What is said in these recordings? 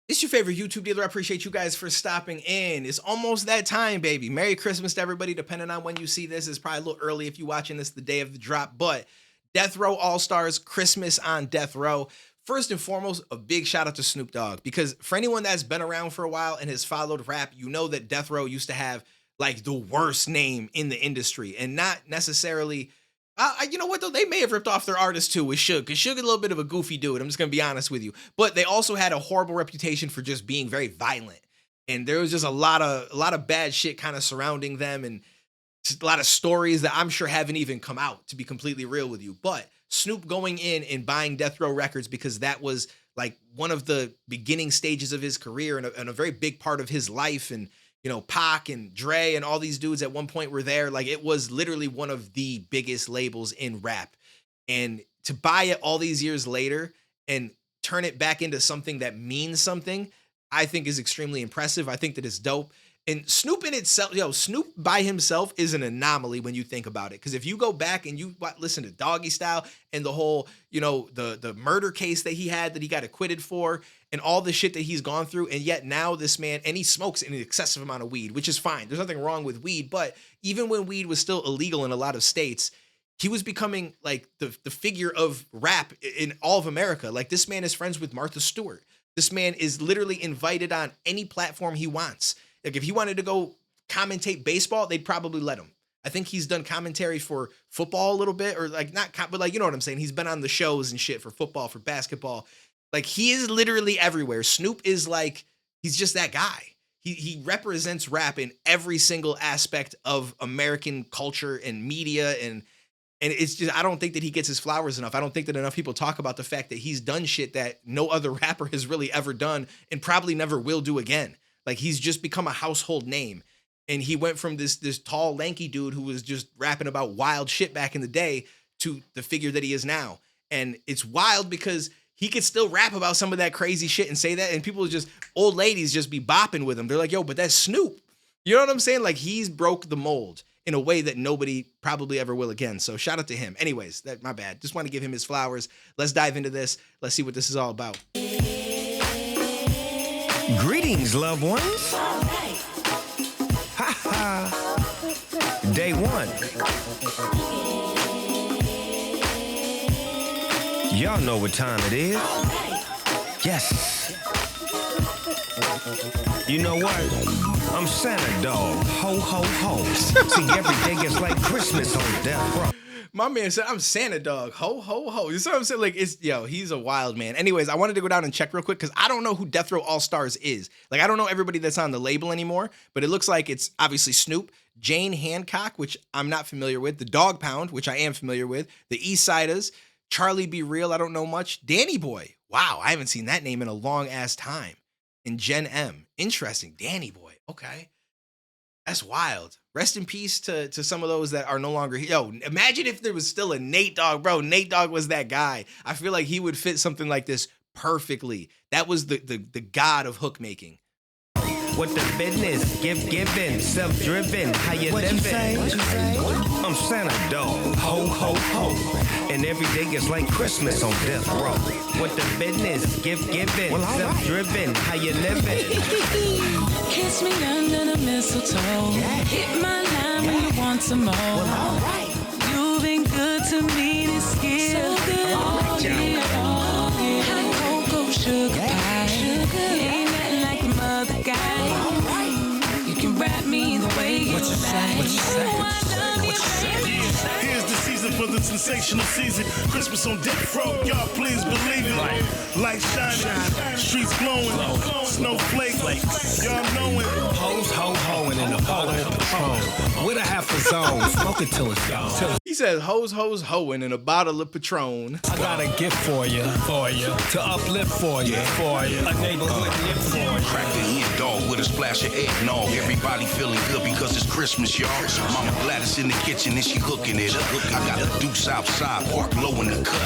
It's your favorite YouTube dealer. I appreciate you guys for stopping in. It's almost that time, baby. Merry Christmas to everybody, depending on when you see this. It's probably a little early if you're watching this the day of the drop, but Death Row All-Stars, Christmas on Death Row. First and foremost, a big shout out to Snoop Dogg, because for anyone that's been around for a while and has followed rap, you know that Death Row used to have like the worst name in the industry, and not necessarily... you know what though? They may have ripped off their artist too with Suge, because Suge is a little bit of a goofy dude. I'm just gonna be honest with you. But they also had a horrible reputation for just being very violent, and there was just a lot of bad shit kind of surrounding them, and a lot of stories that I'm sure haven't even come out, to be completely real with you. But Snoop going in and buying Death Row Records, because that was like one of the beginning stages of his career and a very big part of his life, and you know, Pac and Dre and all these dudes at one point were there. Like, it was literally one of the biggest labels in rap. And to buy it all these years later and turn it back into something that means something, I think is extremely impressive. I think that it's dope. And Snoop in itself, Snoop by himself is an anomaly when you think about it. Because if you go back and you listen to Doggy Style and the whole, the murder case that he had that he got acquitted for, and all the shit that he's gone through, and yet now this man, and he smokes an excessive amount of weed, which is fine. There's nothing wrong with weed, but even when weed was still illegal in a lot of states, he was becoming like the figure of rap in all of America. Like, this man is friends with Martha Stewart. This man is literally invited on any platform he wants. Like, if he wanted to go commentate baseball, they'd probably let him. I think he's done commentary for football a little bit, or like but like, you know what I'm saying? He's been on the shows and shit for football, for basketball. Like, he is literally everywhere. Snoop is like, he's just that guy. He represents rap in every single aspect of American culture and media, and it's just, I don't think that he gets his flowers enough. I don't think that enough people talk about the fact that he's done shit that no other rapper has really ever done and probably never will do again. Like, he's just become a household name. And he went from this tall, lanky dude who was just rapping about wild shit back in the day to the figure that he is now. And it's wild because he could still rap about some of that crazy shit and say that, and people just, old ladies just be bopping with him. They're like, yo, but that's Snoop. You know what I'm saying? Like, he's broke the mold in a way that nobody probably ever will again. So shout out to him. Anyways, my bad. Just want to give him his flowers. Let's dive into this. Let's see what this is all about. Greetings, loved ones. Ha ha. Day one. Y'all know what time it is. Yes. You know what? I'm Santa Dog. Ho, ho, ho. See, every day gets like Christmas on Death Row. My man said, I'm Santa Dog. Ho, ho, ho. You see what I'm saying? Like, he's a wild man. Anyways, I wanted to go down and check real quick because I don't know who Death Row All-Stars is. Like, I don't know everybody that's on the label anymore, but it looks like it's obviously Snoop, Jane Hancock, which I'm not familiar with, the Dog Pound, which I am familiar with, the East Siders, Charlie Be Real, I don't know much, Danny Boy. Wow, I haven't seen that name in a long-ass time. And Gen M. Interesting. Danny Boy. Okay. That's wild. Rest in peace to some of those that are no longer here. Yo, imagine if there was still a Nate Dogg, bro. Nate Dogg was that guy. I feel like he would fit something like this perfectly. That was the god of hook making. What the business? Giving, self-driven. How you living? I'm Santa Dog. Ho, ho, ho. And every day is like Christmas on Death Row. What the business? Giving, self-driven. How you living? Kiss me under the mistletoe. Hit my line when you want some more. You've been good to me this year. So good. Hot cocoa, sugar pie. Ain't nothing like the mother guy. You can rap me the way you like. Here's the season for the sensational season. Christmas on Death Row, y'all please believe it. Lights shining, streets glowing, snowflakes, y'all know it. Hoes, ho-hoing in a bottle of Patron. With a half a zone, smoke it till it's gone. He says, hoes, hoeing in a bottle of Patron. I got a gift for you, to uplift for you, a neighborhood gift for you. Crack the heat dog with a splash of eggnog. Everybody feeling good because it's Christmas, y'all. Mama Gladys in the kitchen and she hooking it up. I got the deuce outside, park low in the cut.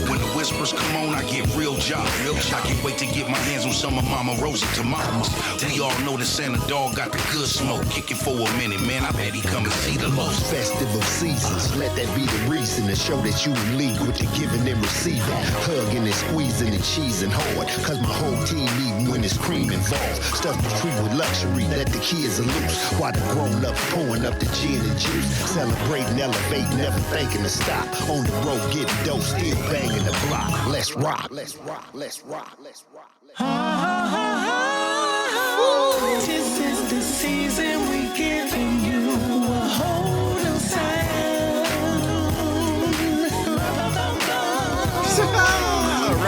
When the whispers come on, I get real job. I can't wait to get my hands on some of Mama Rosie tamales. We all know that Santa Dog got the good smoke. Kick it for a minute, man. I bet he come and see the most festive of seasons. Let That be the reason to show that you in league with the giving and receiving. Hugging and squeezing and cheesing hard. Cause my whole team eating when it's cream involved. Stuff the tree with luxury, let the kids are loose. While the grown ups pouring up the gin and juice. Celebrating, elevating, never thinking to stop. On the road getting dope, still banging the block. Let's rock, let's rock, let's rock, let's rock. This is the season we giving you a whole new sound.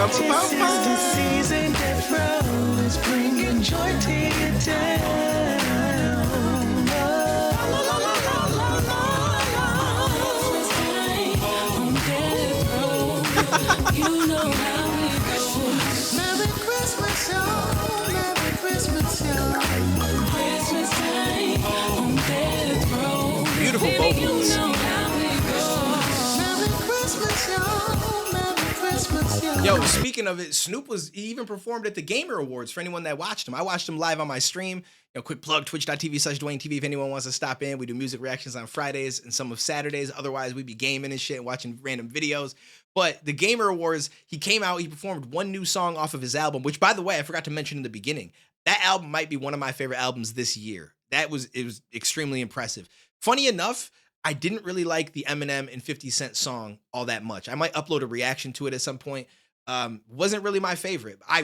This is the season that Row is bringing joy to your town. Christmas time on Death Row. You know how we go. Merry Christmas, y'all. Merry Christmas, y'all. Christmas time on Death Row. Beautiful vocals. You know how we go. Merry Christmas, y'all. Merry Christmas, y'all. Yo, speaking of it, he even performed at the Gamer Awards for anyone that watched him. I watched him live on my stream. Quick plug, twitch.tv/DuaneTV if anyone wants to stop in. We do music reactions on Fridays and some of Saturdays. Otherwise, we be gaming and shit and watching random videos. But the Gamer Awards, he came out, he performed one new song off of his album, which, by the way, I forgot to mention in the beginning. That album might be one of my favorite albums this year. It was extremely impressive. Funny enough, I didn't really like the Eminem and 50 Cent song all that much. I might upload a reaction to it at some point. Wasn't really my favorite. I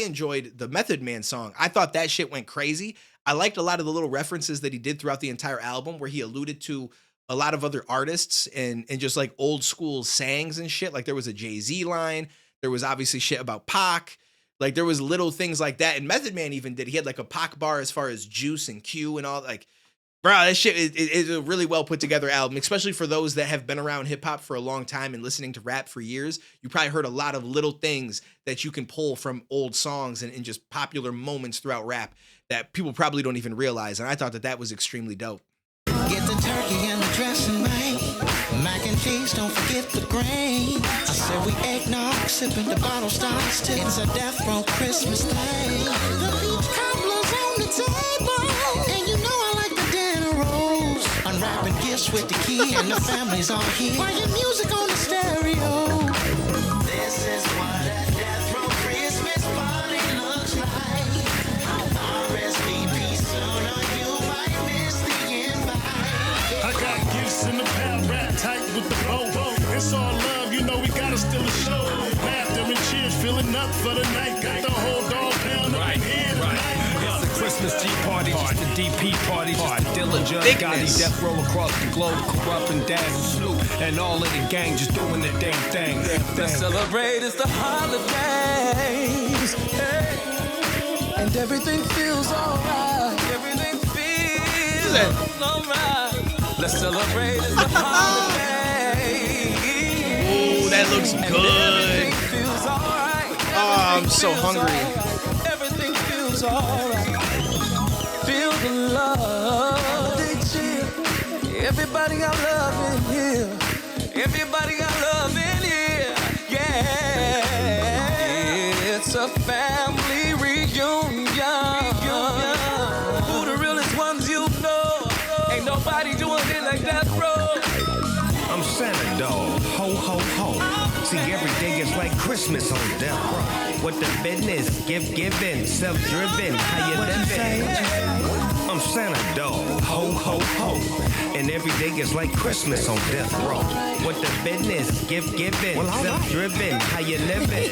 enjoyed the Method Man song. I thought that shit went crazy. I liked a lot of the little references that he did throughout the entire album where he alluded to a lot of other artists and just like old school sayings and shit. Like there was a Jay-Z line. There was obviously shit about Pac. Like there was little things like that. And Method Man even did. He had like a Pac bar as far as Juice and Q and all. Like, bro, that shit is a really well put together album, especially for those that have been around hip hop for a long time and listening to rap for years. You probably heard a lot of little things that you can pull from old songs and just popular moments throughout rap that people probably don't even realize. And I thought that was extremely dope. Get the turkey and the dressing right. Mac and cheese, don't forget the grain. I said we eggnog, sipping the bottle starts till it's a Death Row Christmas day. The peach cobbler's on the table, and you know I like the dinner rolls. Unwrapping gifts with the key, and the family's all here. Playing music on the stereo. This is what a Death Row Christmas party looks like. RSVP sooner, you might miss the invite. I got gifts in the pal, rap tight with the bow. It's all love, you know we gotta still a show. Laughter and cheers, filling up for the night. Got the whole dog pound up in here tonight. It's a Christmas tea party, just a DP party, just a diligent Gotti Death Row across the globe, Corrupt and Daz and Snoop, and all of the gang just doing the damn thing. Let's celebrate, it's the holidays. Hey. And everything feels alright. Everything feels alright. Let's celebrate, it's the holidays. Ooh, that looks good. Feels alright. Oh, I'm so hungry. Everything feels alright. Feel the love. Everybody got love in here. Everybody got love in here. Yeah. It's a family reunion. Who the realest ones you know? Ain't nobody doing it like that, bro. I'm Santa Dog, ho ho ho. See, every day is like Christmas on Death Row. What the business? Giving, self-driven. How you living? I'm Santa Dog, ho ho ho. And every day is like Christmas on Death Row. What the business? Giving, self-driven. How you living?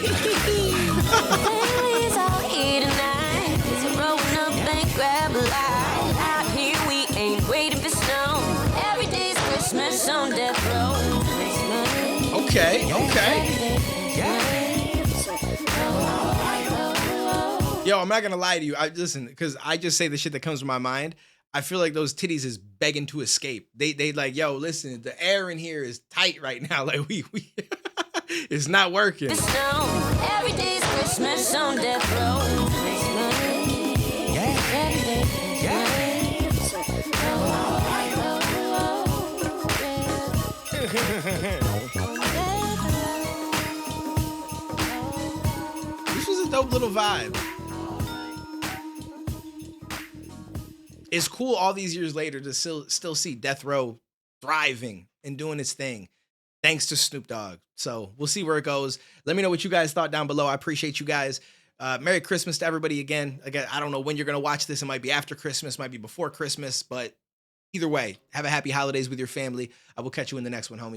Family's all here tonight. So rolling up and grab a light. Out here we ain't waiting for snow. Every day's Christmas on Death Row. Okay. Yo, I'm not gonna lie to you. Listen, because I just say the shit that comes to my mind. I feel like those titties is begging to escape. They like, yo, listen, the air in here is tight right now. Like we it's not working. The snow. Every day's Christmas on Death Row. This was a dope little vibe. It's cool all these years later to still see Death Row thriving and doing its thing. Thanks to Snoop Dogg. So we'll see where it goes. Let me know what you guys thought down below. I appreciate you guys. Merry Christmas to everybody again. Again, I don't know when you're going to watch this. It might be after Christmas, might be before Christmas, but either way, have a happy holidays with your family. I will catch you in the next one, homies.